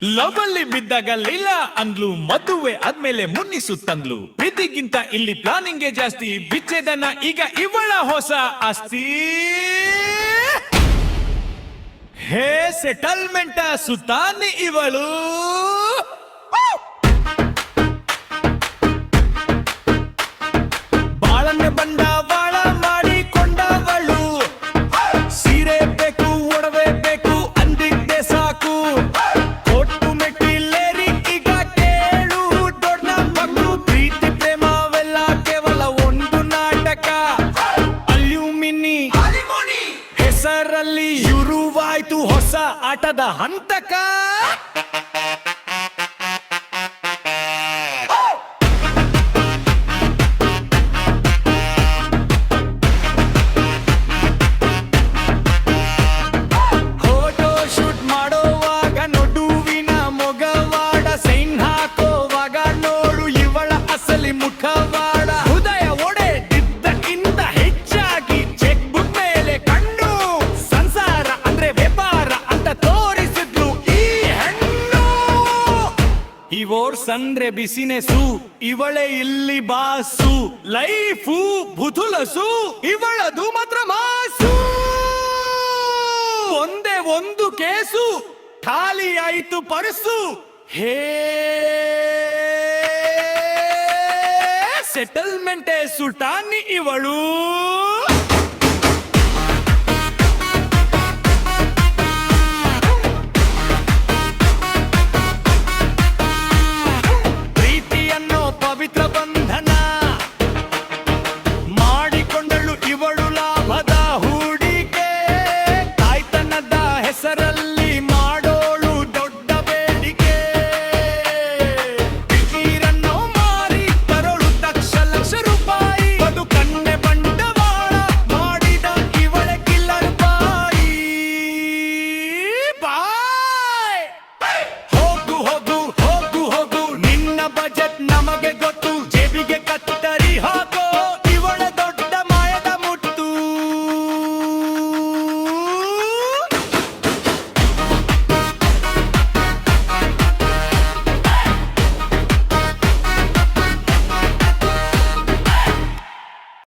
ಲವಲ್ಲಿ ಬಿದ್ದಾಗ ಲೀಲಾ ಅಂದ್ಲು, ಮದುವೆ ಆದ್ಮೇಲೆ ಮುನ್ನಿಸುತ್ತಂದ್ಲು. ಪ್ರೀತಿಗಿಂತ ಇಲ್ಲಿ ಪ್ಲಾನಿಂಗ್ ಜಾಸ್ತಿ, ವಿಚ್ಛೇದನ ಈಗ ಇವಳ ಹೊಸ ಆಸ್ತಿ. ಹೇ ಸೆಟಲ್ಮೆಂಟ್ ಸುತಾನಿ ಇವಳು. ಬಾಳನ್ನೇ ಬಂಡವಾಳ ಮಾಡಿಕೊಂಡವಳು, ಸೀರೆ ಬೇಕು ಒಡವೆ ಬೇಕು ಅಂದಿದ್ದೆ ಸಾಕು. ಕೊಟ್ಟು ಮೆಟ್ಟಿಲೇರಿ ಈಗ ಕೇಳು ದೊಡ್ಡ ಮಕ್ಕಳು. ಪ್ರೀತಿ ಪ್ರೇಮವೆಲ್ಲ ಕೇವಲ ಒಂದು ನಾಟಕ. ಅಲ್ಯೂಮಿನಿ ಹೆಸರಲ್ಲಿ ಶುರುವಾಯ್ತು ಹೊಸ ಆಟದ ಹಂತಕ. ಫೋಟೋ ಶೂಟ್ ಮಾಡೋವಾಗ ನಡುವಿನ ಮೊಗವಾಡ, ಸೈನ್ ಹಾಕೋವಾಗ ನೋಡು ಇವಳ ಅಸಲಿ ಮುಖವಾಡ. ಹೃದಯ ಒಡೆದಿದ್ದಕ್ಕಿಂತ ಹೆಚ್ಚಾಗಿ ಚೆಕ್ ಬುಕ್ ಮೇಲೆ ಕಣ್ಣು. ಸಂಸಾರ ಅಂದ್ರೆ ವ್ಯಾಪಾರ ಅಂತ ತೋರಿಸಿದ್ಲು ಈ ಹೆಣ್ಣು. ಇವೋರ್ಸ್ ಅಂದ್ರೆ ಬಿಸಿನೆಸ್ಸು, ಇವಳೆ ಇಲ್ಲಿ ಬಾಸು. ಲೈಫು ಬುಧುಲಸು, ಇವಳದು ಮಾತ್ರ ಮಾಸು. ಒಂದೇ ಒಂದು ಕೇಸು, ಖಾಲಿ ಆಯಿತು ಪರ್ಸು. ಹೇ ಸೆಟಲ್ಮೆಂಟ್ ಸುಲ್ತಾನಿ ಇವಳು.